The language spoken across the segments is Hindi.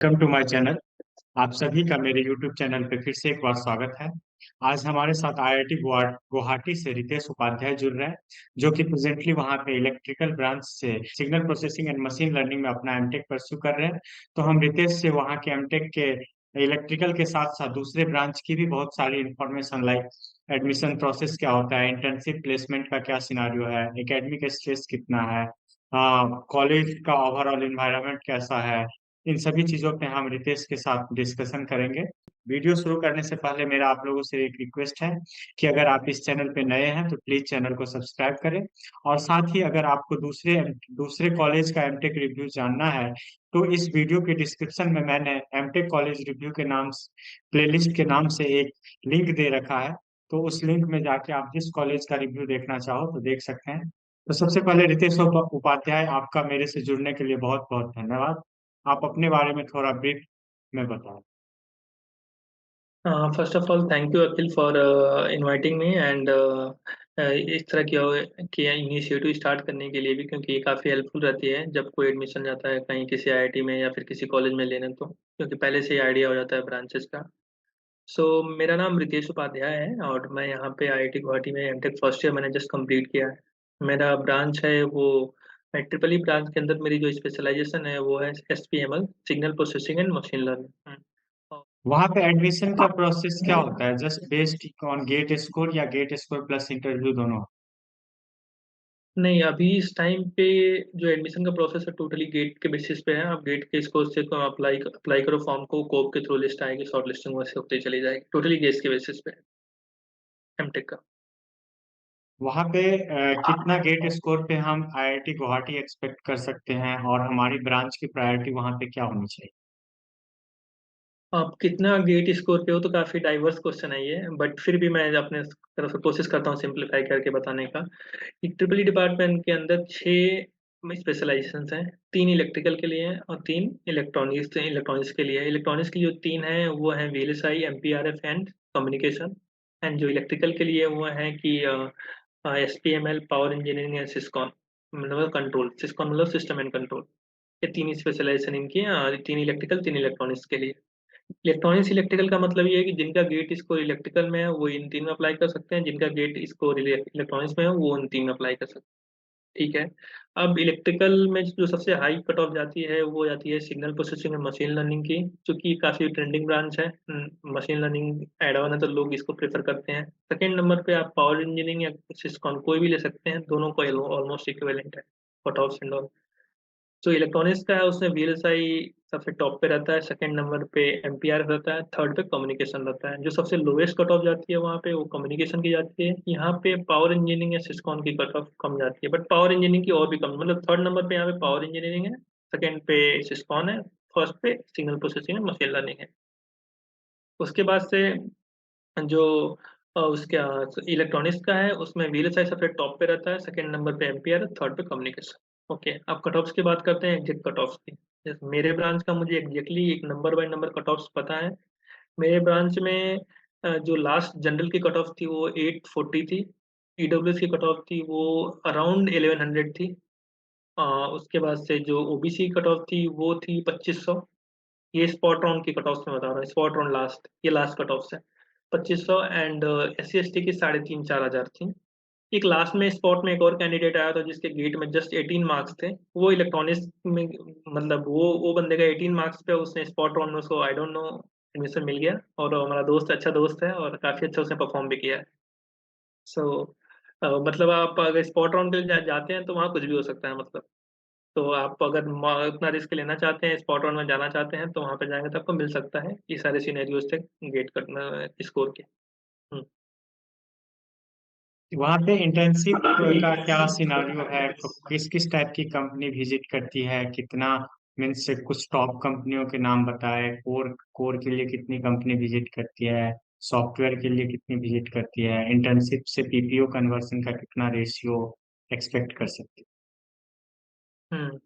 Welcome to my channel. आप सभी का मेरे यूट्यूब चैनल पे फिर से एक बार स्वागत है। आज हमारे साथ आईआईटी गुवाहाटी से रितेश उपाध्याय जुड़ रहे हैं, जो कि प्रेजेंटली वहाँ पे इलेक्ट्रिकल ब्रांच से signal processing and machine learning में अपना एमटेक परस्यू कर रहे हैं। तो हम रितेश से वहाँ के एमटेक के इलेक्ट्रिकल के साथ साथ दूसरे ब्रांच की भी बहुत सारी इंफॉर्मेशन लाइक एडमिशन प्रोसेस क्या होता है, इंटर्नशिप प्लेसमेंट का क्या सिनारियो है, एकेडमिक स्ट्रेस कितना है, कॉलेज का ओवरऑल इन्वायरमेंट कैसा है, इन सभी चीजों पे हम रितेश के साथ डिस्कशन करेंगे। वीडियो शुरू करने से पहले मेरा आप लोगों से एक रिक्वेस्ट है कि अगर आप इस चैनल पे नए हैं तो प्लीज चैनल को सब्सक्राइब करें। और साथ ही अगर आपको दूसरे दूसरे कॉलेज का एमटेक रिव्यू जानना है तो इस वीडियो के डिस्क्रिप्शन में मैंने एमटेक कॉलेज रिव्यू के नाम प्लेलिस्ट के नाम से एक लिंक दे रखा है। तो उस लिंक में जाके आप जिस कॉलेज का रिव्यू देखना चाहो तो देख सकते हैं। तो सबसे पहले रितेश उपाध्याय, आपका मेरे से जुड़ने के लिए बहुत बहुत धन्यवाद। आप अपने बारे में थोड़ा ब्रीफ में बताएं। First of all thank you Akhil for inviting me and इस तरह की इनिशिएटिव स्टार्ट करने के लिए भी, क्योंकि ये काफ़ी हेल्पफुल रहती है जब कोई एडमिशन जाता है कहीं किसी आईआईटी में या फिर किसी कॉलेज में लेने, तो क्योंकि पहले से ही आइडिया हो जाता है ब्रांचेस का। सो मेरा नाम रितेश उपाध्याय है और मैं यहाँ पे आईआईटी गुवाहाटी में एमटेक फर्स्ट ईयर मैंने जस्ट कंप्लीट किया है। मेरा ब्रांच है वो, मैं ट्रिपल ई ब्रांच के अंदर मेरी जो स्पेशलाइजेशन है वो है SPML, signal processing and machine learning. वहाँ पे एडमिशन का प्रोसेस क्या होता है? Just based on GATE score या गेट स्कोर प्लस इंटरव्यू दोनों? नहीं, अभी इस टाइम पे जो एडमिशन का प्रोसेस है टोटली गेट के बेसिस पे है। आप गेट के स्कोर से को अप्लाई करो फॉर्म को, कोप के थ्रू लिस्ट आएगी, शॉर्ट लिस्टिंग वैसे होते चली जाएगी। टोटली गेट के बेसिस पे एमटेक का। वहाँ पे कितना गेट स्कोर पे हम आईआईटी गुवाहाटी एक्सपेक्ट कर सकते हैं और हमारी ब्रांच की प्रायोरिटी वहाँ पे क्या होनी चाहिए? आप कितना गेट स्कोर पे हो तो काफ़ी डाइवर्स क्वेश्चन है ये, बट फिर भी मैं अपने तरफ से कोशिश करता हूँ सिंप्लीफाई करके बताने का। ट्रिपल ई डिपार्टमेंट के अंदर 6 स्पेशलाइजेशन हैं। 3 इलेक्ट्रिकल के लिए हैं और 3 इलेक्ट्रॉनिक्स के लिए है। इलेक्ट्रॉनिक्स की जो 3 हैं वो हैं वीएलएसआई, एमपीआरएफ एंड कम्युनिकेशन। एंड जो इलेक्ट्रिकल के लिए वो है कि एसपीएमएल, पावर इंजीनियरिंग एंड सिस्कॉन, मतलब कंट्रोल, सिस्कॉन मतलब सिस्टम एंड कंट्रोल। ये 3 स्पेशलाइजेशन इनकी हैं, और 3 इलेक्ट्रिकल 3 इलेक्ट्रॉनिक्स के लिए। इलेक्ट्रॉनिक्स इलेक्ट्रिकल का मतलब ये है कि जिनका गेट स्कोर इलेक्ट्रिकल में है वो इन 3 में अप्लाई कर सकते हैं, जिनका गेट स्कोर इलेक्ट्रॉनिक्स में है वो उन 3 में अप्लाई कर सकते हैं। ठीक है। अब इलेक्ट्रिकल में जो सबसे हाई कट ऑफ जाती है वो जाती है सिग्नल प्रोसेसिंग और मशीन लर्निंग की, क्योंकि काफ़ी ट्रेंडिंग ब्रांच है। मशीन लर्निंग एड ऑन है तो लोग इसको प्रेफर करते हैं। सेकेंड नंबर पे आप पावर इंजीनियरिंग या सिस्कॉन कोई भी ले सकते हैं, दोनों को ऑलमोस्ट इक्विवेलेंट है कट ऑफ एंड ऑल। जो इलेक्ट्रॉनिक्स का है उसमें वीएलएसआई सबसे टॉप पे रहता है, सेकंड नंबर पे एमपीआर रहता है, थर्ड पे कम्युनिकेशन रहता है। जो सबसे लोवेस्ट कट ऑफ जाती है वहाँ पे वो कम्युनिकेशन की जाती है। यहाँ पे पावर इंजीनियरिंग या सिस्कॉन की कट ऑफ कम जाती है, बट पावर इंजीनियरिंग की और भी कम, मतलब थर्ड नंबर पे यहाँ पे पावर इंजीनियरिंग है, सेकंड पे सिस्कॉन है, फर्स्ट पे सिग्नल प्रोसेसिंग है, मशीन लर्निंग है। उसके बाद से जो उसके इलेक्ट्रॉनिक्स का है उसमें वीएलएसआई सबसे टॉप पे रहता है, सेकंड नंबर पे एमपीआर, थर्ड पे कम्युनिकेशन। ओके, अब कट ऑफ्स की बात करते हैं, एग्जैक्ट कट ऑफ्स की। जैसे मेरे ब्रांच का मुझे एग्जैक्टली एक number by number cut offs पता है। मेरे ब्रांच में जो लास्ट जनरल की कट ऑफ थी वो 840 थी। ईडब्ल्यूएस की कट ऑफ थी वो अराउंड 1100 थी। उसके बाद से जो ओबीसी की कट ऑफ थी वो थी 2500। ये स्पॉट राउंड की कट ऑफ में बता रहा हूँ, स्पॉट राउंड लास्ट, ये लास्ट कट ऑफ है 2500। And S C S T की 3500-4000 थी। एक लास्ट में स्पॉट में एक और कैंडिडेट आया था जिसके गेट में जस्ट 18 मार्क्स थे, वो इलेक्ट्रॉनिक्स में, मतलब वो बंदे का 18 मार्क्स पे उसने स्पॉट राउंड में उसको आई डोंट नो एडमिशन मिल गया, और हमारा दोस्त अच्छा दोस्त है और काफ़ी अच्छा उसने परफॉर्म भी किया है। सो मतलब आप अगर स्पॉट राउंड के लिए जाते हैं तो वहाँ कुछ भी हो सकता है, मतलब। तो आप अगर उतना रिस्क लेना चाहते हैं, स्पॉट राउंड में जाना चाहते हैं, तो वहाँ पे जाएंगे तो आपको मिल सकता है ये सारे सिनेरियोज तक गेट करना स्कोर के। हम्म। वहाँ पे इंटर्नशिप का क्या सिनारियो है? तो किस किस टाइप की कंपनी विजिट करती है, कितना मीन्स से कुछ टॉप कंपनियों के नाम बताए, कोर कोर के लिए कितनी कंपनी विजिट करती है, सॉफ्टवेयर के लिए कितनी विजिट करती है, इंटर्नशिप से पीपीओ कन्वर्सन का कितना रेशियो एक्सपेक्ट कर सकते हम्म।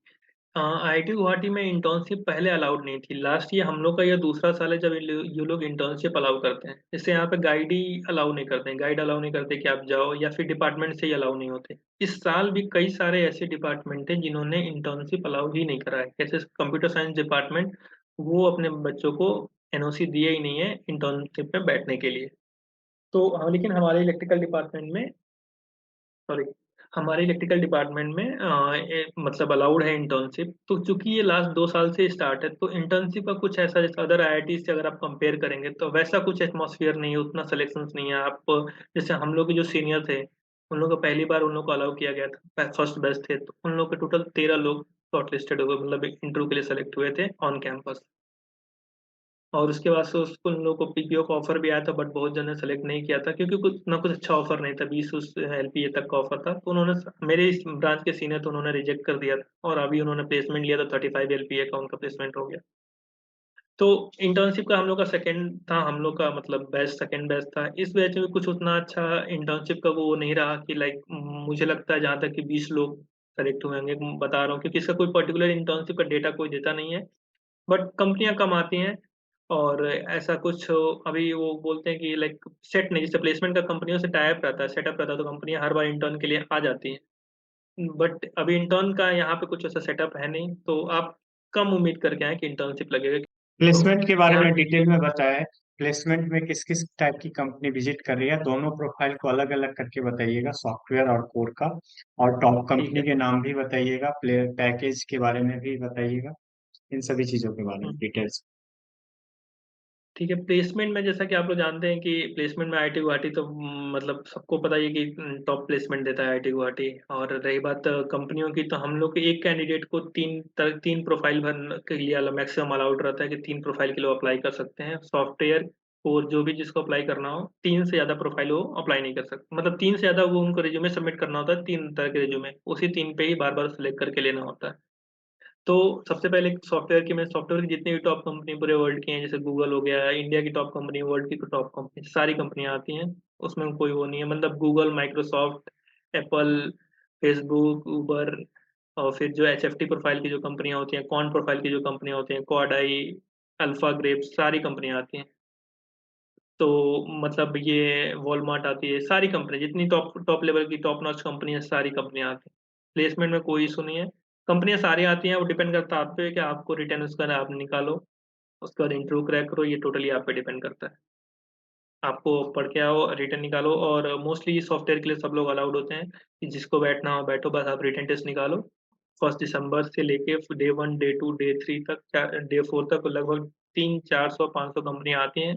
आईआईटी गुवाहाटी में इंटर्नशिप पहले अलाउड नहीं थी। लास्ट ईयर हम लोग का यह दूसरा साल है जब ये लोग इंटर्नशिप अलाउ करते हैं। इससे यहाँ पे गाइड ही अलाउ नहीं करते हैं, गाइड अलाउ नहीं करते कि आप जाओ, या फिर डिपार्टमेंट से ही अलाउ नहीं होते। इस साल भी कई सारे ऐसे डिपार्टमेंट हैं जिन्होंने इंटर्नशिप अलाउ ही नहीं करा है, जैसे कंप्यूटर साइंस डिपार्टमेंट वो अपने बच्चों को एनओसी दिए ही नहीं है इंटर्नशिप में बैठने के लिए। तो हाँ, लेकिन सॉरी हमारे इलेक्ट्रिकल डिपार्टमेंट में मतलब अलाउड है इंटर्नशिप। तो चूंकि ये लास्ट 2 साल से स्टार्ट है, तो इंटर्नशिप का कुछ ऐसा, जैसे अदर आईआईटी से अगर आप कंपेयर करेंगे तो वैसा कुछ एटमॉस्फेयर नहीं है, उतना सिलेक्शंस नहीं है। आप जैसे हम लोग के जो सीनियर थे, उन लोगों को पहली बार उन लोग को अलाउ किया गया था, फर्स्ट बैच थे, तो उन लोग के टोटल 13 लोग शॉर्ट लिस्टेड हुए, मतलब इंटरव्यू के लिए सेलेक्ट हुए थे ऑन कैंपस। और उसके बाद से उसको उन लोगों को पीपीओ का ऑफर भी आया था, बट बहुत जन ने सेलेक्ट नहीं किया था, क्योंकि कुछ अच्छा ऑफर नहीं था, 20 उस एलपीए तक का ऑफर था। तो उन्होंने, मेरे इस ब्रांच के सीनियर, तो उन्होंने रिजेक्ट कर दिया था, और अभी उन्होंने प्लेसमेंट लिया, तो 35 एलपीए का उनका प्लेसमेंट हो गया। तो इंटर्नशिप का हम लोग का सेकंड था, हम लोग का मतलब बैच, सेकंड बैच था। इस बैच में कुछ उतना अच्छा इंटर्नशिप का वो नहीं रहा कि लाइक, मुझे लगता है जहाँ तक कि 20 लोग सेलेक्ट हुए होंगे, बता रहा हूँ, क्योंकि इसका कोई पर्टिकुलर इंटर्नशिप का डेटा कोई देता नहीं है, बट कंपनियां कम आती हैं। और ऐसा कुछ अभी वो बोलते हैं कि लाइक सेट नहीं, जैसे प्लेसमेंट का कंपनियों से टाई अप रहता है, सेटअप रहता है, तो कंपनियां हर बार इंटर्न के लिए आ जाती हैं। बट अभी इंटर्न का यहाँ पे कुछ ऐसा सेटअप है नहीं, तो आप कम उम्मीद करके आए कि इंटर्नशिप लगेगा। तो प्लेसमेंट के बारे यहाँ में डिटेल में बताएं। प्लेसमेंट में किस किस टाइप की कंपनी विजिट कर रही है, दोनों प्रोफाइल को अलग अलग करके बताइएगा, सॉफ्टवेयर और कोर का। और टॉप ठीक कंपनी है। के नाम भी बताइएगा, प्ले पैकेज के बारे में भी बताइएगा, इन सभी चीजों के बारे में हम्म। डिटेल्स। ठीक है, प्लेसमेंट में जैसा कि आप लोग जानते हैं कि प्लेसमेंट में आईआईटी गुवाहाटी तो मतलब सबको पता ही है कि टॉप प्लेसमेंट देता है आईआईटी गुवाहाटी। और रही बात कंपनियों की, तो हम लोग के एक कैंडिडेट को तीन प्रोफाइल भरने के लिए मैक्सिमम अलाउड रहता है कि 3 प्रोफाइल के लिए अप्लाई कर सकते हैं सॉफ्टवेयर। और जो भी जिसको अप्लाई करना हो, 3 से ज़्यादा प्रोफाइल वो अप्लाई नहीं कर सकते, मतलब 3 से ज़्यादा वो उनको रिज्यूमे सबमिट करना होता है, 3 तरह के रिज्यूमे, उसी 3 पे ही बार बार सेलेक्ट करके लेना होता है। तो सबसे पहले सॉफ्टवेयर की, मैं सॉफ्टवेयर की जितनी भी टॉप कंपनी पूरे वर्ल्ड की हैं, जैसे गूगल हो गया, इंडिया की टॉप कंपनी, वर्ल्ड की टॉप कंपनी, सारी कंपनियां आती हैं। उसमें कोई वो नहीं है, मतलब गूगल, माइक्रोसॉफ्ट, एप्पल, फेसबुक, उबर, और फिर जो एचएफटी प्रोफाइल की जो कंपनियां होती हैं, कॉन प्रोफाइल की जो कंपनियां होती हैं, क्वाडाई, अल्फा ग्रेप, सारी कंपनियां आती हैं। तो मतलब ये वॉलमार्ट आती है, सारी कंपनी जितनी टॉप टॉप लेवल की टॉप नॉच कंपनी है, सारी कंपनियां आती हैं। प्लेसमेंट में कोई इशू नहीं है, कंपनियां सारी आती हैं। वो डिपेंड करता है आप पे कि आपको रिटर्न उसका आप निकालो, उसके बाद इंटरव्यू क्रैक करो, ये टोटली आप पे डिपेंड करता है। आपको पढ़ के आओ, रिटर्न निकालो, और मोस्टली सॉफ्टवेयर के लिए सब लोग अलाउड होते हैं कि जिसको बैठना हो बैठो, बस आप रिटर्न टेस्ट निकालो। 1 दिसंबर से लेके डे 1, डे 2, डे 3 तक, डे 4 तक लगभग 300, 400, 500 कंपनियां आती हैं।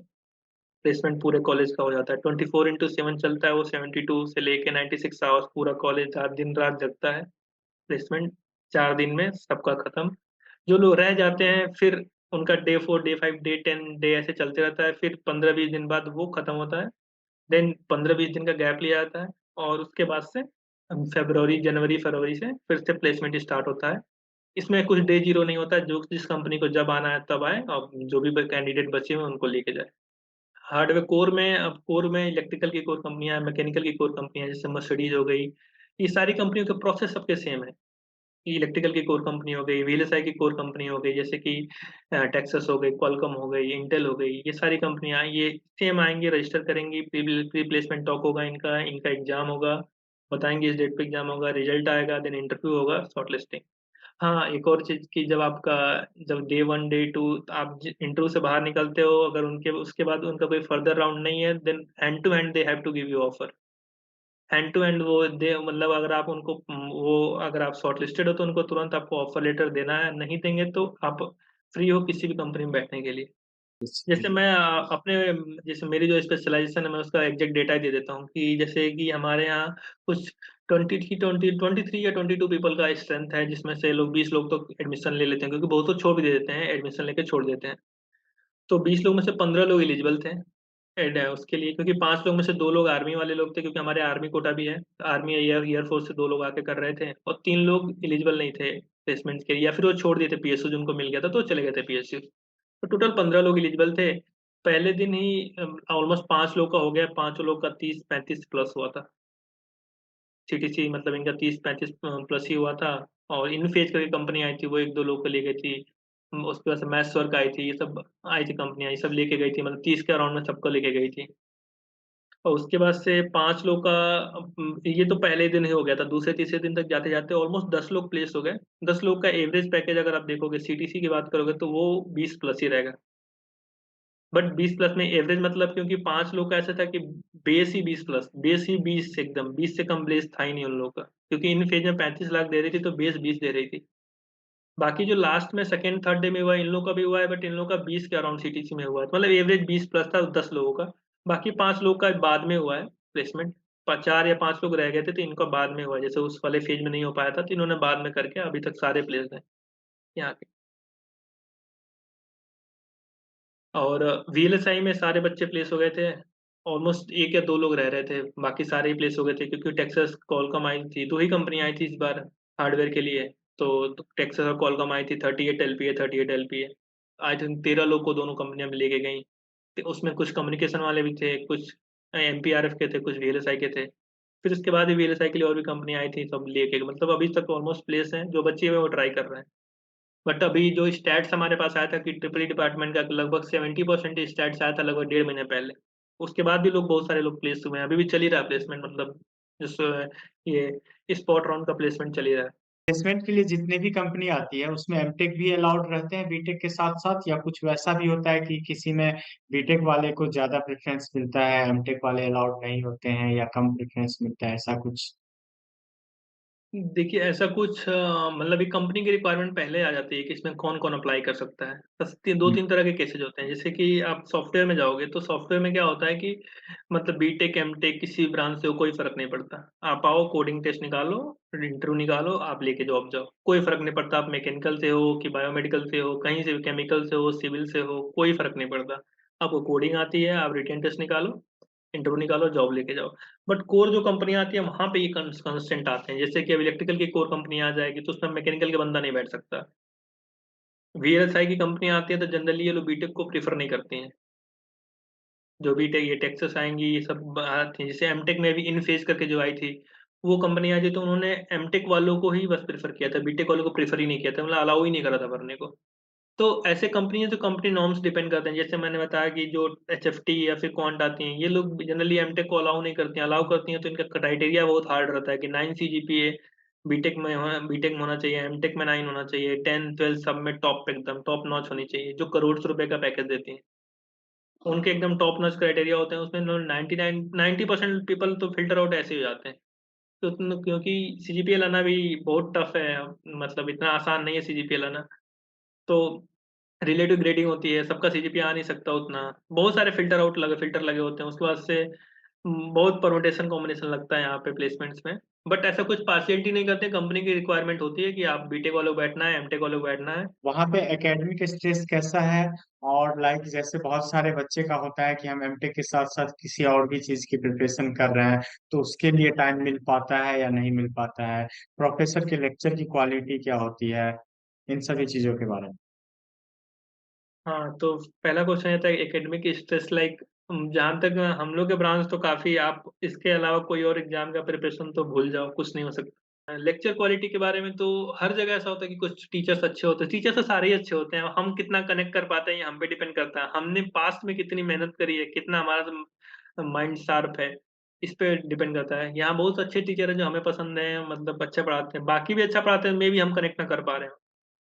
प्लेसमेंट पूरे कॉलेज का हो जाता है, 24/7 चलता है वो, 72 से लेके 96 आवर्स पूरा कॉलेज दिन रात जगता है। प्लेसमेंट 4 दिन में सबका खत्म। जो लोग रह जाते हैं, फिर उनका डे 4, डे 5, डे 10 डे ऐसे चलते रहता है, फिर 15-20 दिन बाद वो खत्म होता है। देन 15-20 दिन का गैप लिया जाता है, और उसके बाद से जनवरी फरवरी से फिर से प्लेसमेंट स्टार्ट होता है। इसमें कुछ डे जीरो नहीं होता है, जो जिस कंपनी को जब आना है तब आए, और जो भी कैंडिडेट बचे हुए हैं उनको लेके जाए। हार्डवेयर कोर में, अब कोर में इलेक्ट्रिकल की कोर कंपनियां, मैकेनिकल की कोर कंपनियां, जैसे मर्सिडीज हो गई, ये सारी कंपनियों के प्रोसेस सबके सेम है। इलेक्ट्रिकल की कोर कंपनी हो गई, वीएलएसआई की कोर कंपनी हो गई, जैसे कि टेक्सास हो गई, क्वालकॉम हो गई, इंटेल हो गई, ये सारी कंपनियां ये सेम आएंगी, रजिस्टर करेंगी, प्री प्लेसमेंट टॉक होगा, इनका इनका एग्जाम होगा, बताएंगे इस डेट पे एग्जाम होगा, रिजल्ट आएगा, देन इंटरव्यू होगा, शॉर्टलिस्टिंग। हाँ, एक और चीज़ कि जब डे 1 डे 2 आप इंटरव्यू से बाहर निकलते हो, अगर उनके उसके बाद उनका कोई फर्दर राउंड नहीं है, then hand to hand they have to give you offer. Hand to hand वो दे, मतलब अगर आप उनको वो अगर आप शॉर्टलिस्टेड हो तो उनको तुरंत आपको ऑफर लेटर देना है, नहीं देंगे तो आप फ्री हो किसी भी कंपनी में बैठने के लिए। जैसे मैं जैसे मेरी जो स्पेशलाइजेशन है, मैं उसका एग्जैक्ट डेटा ही दे देता हूँ कि जैसे कि हमारे यहाँ कुछ 23 या 22 पीपल का स्ट्रेंथ है, जिसमें से लोग 20 लोग तो एडमिशन ले लेते हैं, क्योंकि बहुत तो छोड़ भी दे देते हैं, एडमिशन लेके छोड़ देते हैं। तो 20 लोग में से 15 लोग एलिजिबल थे उसके लिए, क्योंकि 5 लोग में से 2 लोग आर्मी वाले लोग थे, क्योंकि हमारे आर्मी कोटा भी है। आर्मी एयरफोर्स से 2 लोग आके कर रहे थे, और 3 लोग एलिजिबल नहीं थे प्लेसमेंट के लिए, या फिर वो छोड़ दिए थे, पीएसयू जिनको मिल गया था तो वो चले गए थे पीएसयू। तो टोटल 15 लोग एलिजिबल थे। पहले दिन ही ऑलमोस्ट 5 लोग का हो गया, 5 लोग का 30-35 प्लस हुआ था। सीटीसी मतलब इनका 30-35 प्लस ही हुआ था। और इन फेज करके कंपनी आई थी, वो 1-2 लोग को ले गई थी। उसके बाद से मैथ्स वर्क आई थी, ये सब आई थी कंपनियां, ये सब लेके गई थी, मतलब 30 के अराउंड में सबको लेके गई थी। और उसके बाद से 5 लोग का ये तो पहले दिन ही हो गया था, दूसरे-तीसरे दिन तक जाते-जाते ऑलमोस्ट 10 लोग प्लेस हो गए। 10 लोग का एवरेज पैकेज अगर आप देखोगे सीटीसी की बात करोगे तो वो 20 प्लस ही रहेगा। बट 20 प्लस में एवरेज मतलब क्योंकि 5 लोग का ऐसा था कि बेस ही 20 प्लस, बेस ही 20 एकदम, 20 से कम बेस था ही नहीं उन लोगों का। क्योंकि इन फेज में 35 लाख दे रही थी तो बेस 20 दे रही थी। बाकी जो लास्ट में सेकंड थर्ड डे में हुआ है, इन लोगों का भी हुआ है बट इन लोगों का 20 के अराउंड सीटीसी में हुआ है। मतलब एवरेज 20 प्लस था 10 लोगों का। बाकी 5 लोग का बाद में हुआ है प्लेसमेंट। 4 या 5 लोग रह गए थे तो इनका बाद में हुआ है। जैसे उस वाले फेज में नहीं हो पाया था तो इन्होंने बाद में करके अभी तक सारे प्लेस्ड हैं यहाँ के। और वीएलएसआई में सारे बच्चे प्लेस हो गए थे। ऑलमोस्ट 1 या 2 लोग रह रहे थे, बाकी सारे ही प्लेस हो गए थे क्योंकि टेक्सास क्वालकॉम आई थी, 2 ही कंपनी आई थी इस बार हार्डवेयर के लिए। तो टेक्सास और क्वालकॉम आई थी, 38 एलपीए 38 एलपीए। आई थिंक 13 लोग को दोनों कंपनियां में लेके गई। तो उसमें कुछ कम्युनिकेशन वाले भी थे, कुछ एमपीआरएफ के थे, कुछ वीएलएसआई के थे। फिर उसके बाद भी वीएलएसआई के लिए और भी कंपनी आई थी, सब लेके मतलब अभी तक ऑलमोस्ट प्लेस हैं, जो बच्चे हैं वो ट्राई कर रहे हैं। बट अभी जो स्टैट्स हमारे पास आया था कि ट्रिपल ई डिपार्टमेंट का लगभग 70% स्टैट्स आया था लगभग 1.5 महीने पहले। उसके बाद भी लोग बहुत सारे लोग प्लेस हुए हैं, अभी भी चल ही रहा है प्लेसमेंट मतलब जिस ये स्पॉट राउंड का प्लेसमेंट चल ही रहा है। प्लेसमेंट के लिए जितने भी कंपनी आती है उसमें एमटेक भी अलाउड रहते हैं बीटेक के साथ साथ, या कुछ वैसा भी होता है कि किसी में बीटेक वाले को ज्यादा प्रेफरेंस मिलता है, एमटेक वाले अलाउड नहीं होते हैं, या कम प्रेफरेंस मिलता है, ऐसा कुछ? देखिए ऐसा कुछ मतलब एक कंपनी की रिक्वायरमेंट पहले आ जाती है कि इसमें कौन-कौन अप्लाई कर सकता है। बस ती हम्म। 2-3 तरह के केसेज़ होते हैं। जैसे कि आप सॉफ्टवेयर में जाओगे तो सॉफ्टवेयर में क्या होता है कि मतलब बीटेक, एमटेक किसी ब्रांच से हो कोई फ़र्क नहीं पड़ता। आप आओ कोडिंग टेस्ट निकालो, इंटरव्यू निकालो, आप लेके जॉब जाओ। कोई फ़र्क नहीं पड़ता आप मैकेनिकल से हो कि बायोमेडिकल से हो, कहीं से भी केमिकल से हो, सिविल से हो, कोई फ़र्क नहीं पड़ता। आपको कोडिंग आती है, आप रिटन टेस्ट निकालो, इंटरव्यू निकालो, जॉब लेके जाओ। बट कोर जो कंपनियाँ आती हैं वहाँ पे ये कंस्ट्रेंट आते हैं। जैसे कि अब इलेक्ट्रिकल की कोर कंपनी आ जाएगी तो उसमें मैकेनिकल का बंदा नहीं बैठ सकता। वीएलएसआई की कंपनियाँ आती हैं तो जनरली ये लोग बीटेक को प्रेफ़र नहीं करती हैं। जो बीटेक ये टेक्सास आएँगी ये सब आती हैं। जैसे एमटेक में भी इनफेज करके जो आई थी, वो कंपनी आई थी तो उन्होंने एमटेक वालों को ही बस प्रेफ़र किया था, बीटेक वालों को प्रेफ़र ही नहीं किया था, मतलब अलाउ ही नहीं करा था भरने को। तो ऐसे कंपनी है तो कंपनी नॉर्म्स डिपेंड करते हैं। जैसे मैंने बताया कि जो एचएफटी या फिर क्वांट आती हैं, ये लोग जनरली एमटेक को अलाउ नहीं करती हैं। अलाउ करती हैं तो इनका क्राइटेरिया बहुत हार्ड रहता है कि 9 सीजीपीए बीटेक में होना चाहिए, एमटेक में 9 होना चाहिए, 10-12 सब में टॉप एकदम टॉप नॉच होनी चाहिए, जो करोड़ रुपए का पैकेज देती हैं। उनके एकदम टॉप नॉच क्राइटेरिया होते हैं, उसमें 99 90% पीपल तो फ़िल्टर आउट ऐसे ही हो जाते हैं। तो क्योंकि सीजीपीए लाना भी बहुत टफ है, मतलब इतना आसान नहीं है सीजीपीए लाना। तो रिलेटिव ग्रेडिंग होती है, सबका सीजीपीए आ नहीं सकता उतना। बहुत सारे फ़िल्टर लगे होते हैं, उसके बाद से बहुत परम्यूटेशन कॉम्बिनेशन लगता है यहाँ पे प्लेसमेंट्स में। बट ऐसा कुछ पार्शियलिटी नहीं करते, कंपनी की रिक्वायरमेंट होती है कि आप बीटेक वालों को बैठना है, एमटेक वालों को बैठना है। वहाँ पे एकेडमिक स्ट्रेस कैसा है? और लाइक जैसे बहुत सारे बच्चे का होता है कि हम एमटेक के साथ साथ किसी और भी चीज की प्रिपरेशन कर रहे हैं, तो उसके लिए टाइम मिल पाता है या नहीं मिल पाता है? प्रोफेसर के लेक्चर की क्वालिटी क्या होती है? इन सभी चीजों के बारे में। हाँ, तो पहला क्वेश्चन ये था एकेडमिक स्ट्रेस लाइक जहाँ तक हम लोग के ब्रांच तो काफ़ी आप इसके अलावा कोई और एग्ज़ाम का प्रिपरेशन तो भूल जाओ, कुछ नहीं हो सकता। लेक्चर क्वालिटी के बारे में तो हर जगह ऐसा होता है कि कुछ टीचर्स अच्छे होते हैं, टीचर्स तो सारे ही अच्छे होते हैं, हम कितना कनेक्ट कर पाते हैं ये हम पे डिपेंड करता है। हमने पास्ट में कितनी मेहनत करी है, कितना हमारा माइंड शार्प है, इस पे डिपेंड करता है। यहाँ बहुत अच्छे टीचर हैं जो हमें पसंद हैं, मतलब अच्छा पढ़ाते हैं, बाकी भी अच्छा पढ़ाते हैं, मेबी हम कनेक्ट ना कर पा रहे हो।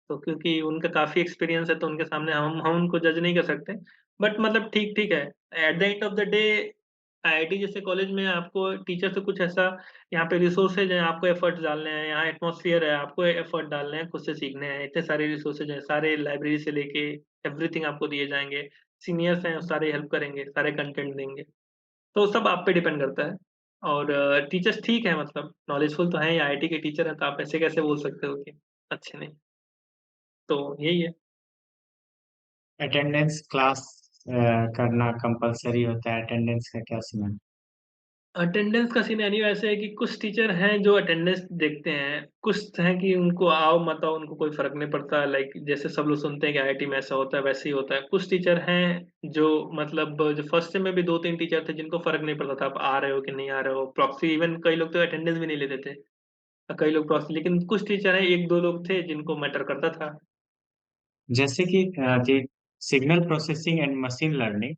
तो क्योंकि उनका काफ़ी एक्सपीरियंस है तो उनके सामने हम उनको जज नहीं कर सकते। बट मतलब ठीक-ठीक है। At the end of the day IIT जैसे कॉलेज में आपको टीचर से कुछ ऐसा यहाँ पे रिसोर्सेज़ हैं, आपको एफर्ट्स डालने हैं, यहाँ एटमॉस्फियर है, आपको एफर्ट डालने हैं, खुद से सीखने हैं। इतने सारे रिसोर्सेज़ हैं, सारे लाइब्रेरी से लेके एवरीथिंग आपको दिए जाएँगे। सीनियर्स हैं, सारे हेल्प करेंगे, सारे कंटेंट देंगे। तो सब आप पे डिपेंड करता है। और टीचर्स ठीक हैं मतलब नॉलेजफुल तो हैं ही, आईआईटी के टीचर हैं, तो आप ऐसे कैसे बोल सकते हो कि अच्छे नहीं। तो यही है। अटेंडेंस क्लास करना कंपलसरी होता है, अटेंडेंस का क्या सीन? अटेंडेंस का सिनेरियो ऐसे है कि कुछ टीचर हैं जो अटेंडेंस देखते हैं, कुछ हैं कि उनको आओ मत आओ उनको कोई फ़र्क नहीं पड़ता लाइक जैसे सब लोग सुनते हैं कि आईआईटी में ऐसा होता है, वैसे ही होता है। कुछ टीचर हैं जो मतलब जो फर्स्ट सेम में भी 2-3 टीचर थे जिनको फ़र्क नहीं पड़ता था आप आ रहे हो कि नहीं आ रहे हो। प्रॉक्सी इवन कई लोग तो अटेंडेंस भी नहीं लेते थे। कई लोग प्रॉक्सी लेकिन कुछ टीचर हैं 1-2 लोग थे जिनको मैटर करता था। जैसे कि signal processing and machine learning,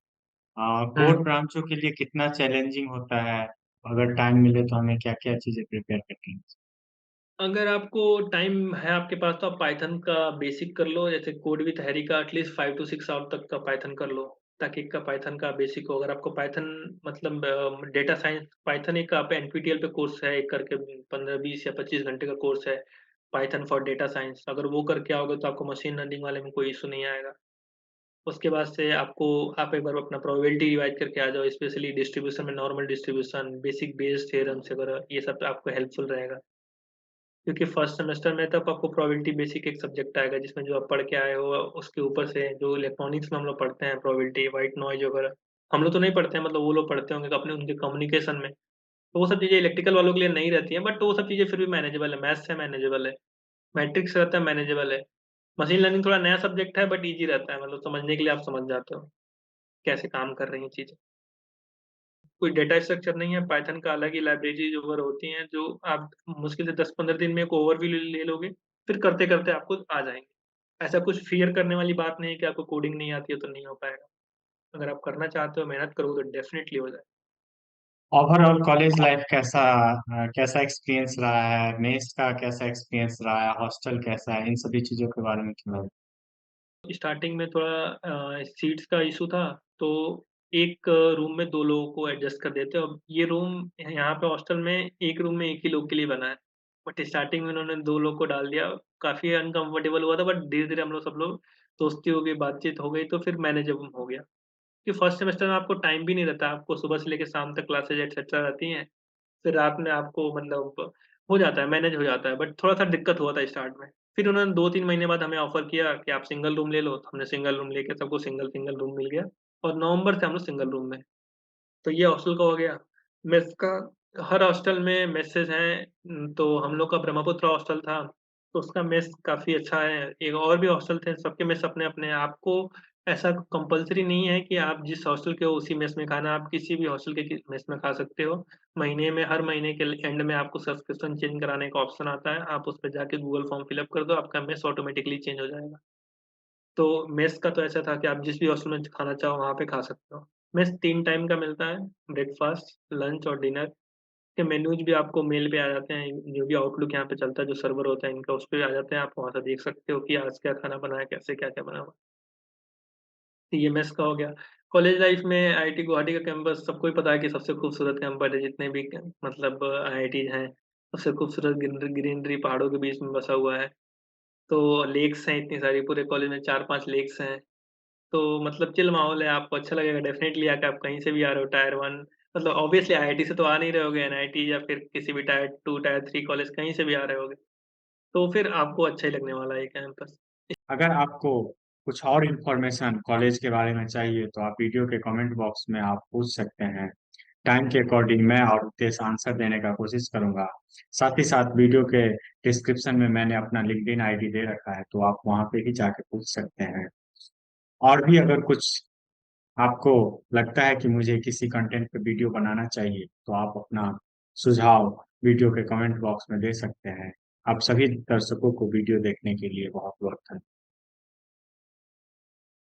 हुँ। कोर ब्रांचों के लिए कितना चैलेंजिंग होता है? अगर टाइम मिले तो हमें क्या-क्या चीज़ें प्रिपेयर करनी है? अगर आपको टाइम है आपके पास तो आप पाइथन का बेसिक कर लो, जैसे कोड विथ हैरी का एटलीस्ट 5 टू 6 आवर तक का पाइथन कर लो, ताकि एक का पाइथन का बेसिक हो। अगर आपको पाइथन मतलब डेटा साइंस पाइथन एक आप एनपीटीईएल पे कोर्स है एक करके 15, 20 या 25 घंटे का कोर्स है, पाइथन फॉर डेटा साइंस। अगर वो करके आओगे तो आपको मशीन लर्निंग वाले में कोई इश्यू नहीं आएगा। उसके बाद से आप एक बार अपना प्रोबेबिलिटी रिवाइज़ करके आ जाओ, स्पेशली डिस्ट्रीब्यूशन में normal distribution, basic base theorems वगैरह ये सब आपको हेल्पफुल रहेगा। क्योंकि फर्स्ट सेमेस्टर में तब आपको प्रोबेबिलिटी बेसिक एक सब्जेक्ट आएगा जिसमें जो आप पढ़ के आए हो उसके ऊपर से जो इलेक्ट्रॉनिक्स में हम लोग पढ़ते हैं प्रोबेबिलिटी, व्हाइट नॉइज़ वगैरह, हम लोग तो नहीं पढ़ते हैं मतलब वो लोग पढ़ते होंगे अपने उनके कम्युनिकेशन में। तो वो सब चीज़ें इलेक्ट्रिकल वालों के लिए नहीं रहती हैं बट वो सब चीज़ें फिर भी मैनेजेबल है, मैथ्स है मैनेजेबल है, मैट्रिक्स रहता है मैनेजेबल है। मशीन लर्निंग थोड़ा नया सब्जेक्ट है बट ईज़ी रहता है मतलब समझने के लिए आप समझ जाते हो, कैसे काम कर रही हैं चीज़ें। कोई डेटा स्ट्रक्चर नहीं है, पाइथन का अलग ही लाइब्रेरीज़ वगैरह होती हैं, जो आप मुश्किल से 10-15 दिन में एक ओवरव्यू ले ले लोगे, फिर करते-करते आपको आ जाएँगे। ऐसा कुछ फ़ियर करने वाली बात नहीं है कि आपको कोडिंग नहीं आती है, तो नहीं हो पाएगा। अगर आप करना चाहते हो, मेहनत करोगे तो डेफ़िनिटली हो जाएगा। ओवरऑल कॉलेज लाइफ कैसा एक्सपीरियंस रहा है? मेस का कैसा एक्सपीरियंस रहा है? हॉस्टल कैसा है? इन सभी चीज़ों के बारे में थोड़ा। स्टार्टिंग में थोड़ा सीट्स का इश्यू था, तो एक रूम में 2 लोगों को एडजस्ट कर देते हैं। अब ये रूम यहाँ पे हॉस्टल में एक रूम में एक ही लोग के लिए बना है। बट स्टार्टिंग में उन्होंने 2 लोग को डाल दिया, काफ़ी अनकम्फर्टेबल हुआ था बट धीरे-धीरे हम लोग सब लोग दोस्ती हो गई, बातचीत हो गई तो फिर मैनेजेबल हो गया। कि फर्स्ट सेमेस्टर में आपको टाइम भी नहीं रहता, आपको सुबह से लेके शाम तक क्लासेज़ एटसेट्रा रहती हैं। फिर रात में आपको मतलब हो जाता है, मैनेज हो जाता है, बट थोड़ा-सा दिक्कत हुआ था स्टार्ट में। फिर उन्होंने 2-3 महीने बाद हमें ऑफ़र किया कि आप सिंगल रूम ले लो, तो हमने सिंगल रूम लेके सबको सिंगल-सिंगल रूम मिल गया और नवंबर से हम लोग सिंगल रूम में। तो ये हॉस्टल का हो गया। मेस का हर हॉस्टल में मेसेस हैं तो हम लोग का ब्रह्मपुत्र हॉस्टल था, तो उसका मेस काफ़ी अच्छा है। एक और भी हॉस्टल थे, सबके मेस अपने-अपने हैं। आपको ऐसा कंपल्सरी नहीं है कि आप जिस हॉस्टल के हो उसी मेस में खाना, आप किसी भी हॉस्टल के मेस में खा सकते हो। महीने में हर महीने के एंड में आपको सब्सक्रिप्शन चेंज कराने का ऑप्शन आता है। आप उस पे जाके गूगल फॉर्म फिल अप कर दो, आपका मेस ऑटोमैटिकली चेंज हो जाएगा। तो मेस का तो ऐसा था कि आप जिस भी हॉस्टल में खाना चाहो वहाँ पे खा सकते हो। मेस 3 टाइम का मिलता है, ब्रेकफ़ास्ट, लंच और डिनर के मेनूज़ भी आपको मेल पे आ जाते हैं। जो भी आउटलुक यहाँ पे चलता है, जो सर्वर होता है इनका, उस पे आ जाते हैं। आप वहाँ से देख सकते हो कि आज क्या खाना बना है, कैसे क्या-क्या बना हुआ है। तो ये मेस का हो गया। कॉलेज लाइफ़ में आईआईटी गुवाहाटी का कैंपस सबको ही पता है कि सबसे खूबसूरत कैंपस है, जितने भी मतलब आईआईटीज़ हैं, सबसे खूबसूरत ग्रीनरी पहाड़ों के बीच में बसा हुआ है। तो लेक्स हैं इतनी सारी, पूरे कॉलेज में 4-5 लेक्स हैं। तो मतलब चिल माहौल है, आपको अच्छा लगेगा डेफ़िनेटली आके, आप कहीं से भी आ रहे हो टायर 1 मतलब ऑब्वियसली आईआईटी से तो आ नहीं रहे होगे, एनआईटी या फिर किसी भी टायर 2, टायर 3 कॉलेज कहीं से भी आ रहे होगे, तो फिर आपको अच्छा ही लगने वाला है ये कैंपस। अगर आपको कुछ और इन्फॉर्मेशन कॉलेज के बारे में चाहिए तो आप वीडियो के कमेंट बॉक्स में आप पूछ सकते हैं। टाइम के अकॉर्डिंग मैं और रितेश आंसर देने का कोशिश करूंगा। साथ ही साथ वीडियो के डिस्क्रिप्शन में मैंने अपना लिंक्डइन आईडी दे रखा है, तो आप वहां पे ही जाके पूछ सकते हैं। और भी अगर कुछ आपको लगता है कि मुझे किसी कंटेंट पे वीडियो बनाना चाहिए, तो आप अपना सुझाव वीडियो के कमेंट बॉक्स में दे सकते हैं। आप सभी दर्शकों को वीडियो देखने के लिए बहुत बहुत धन्यवाद।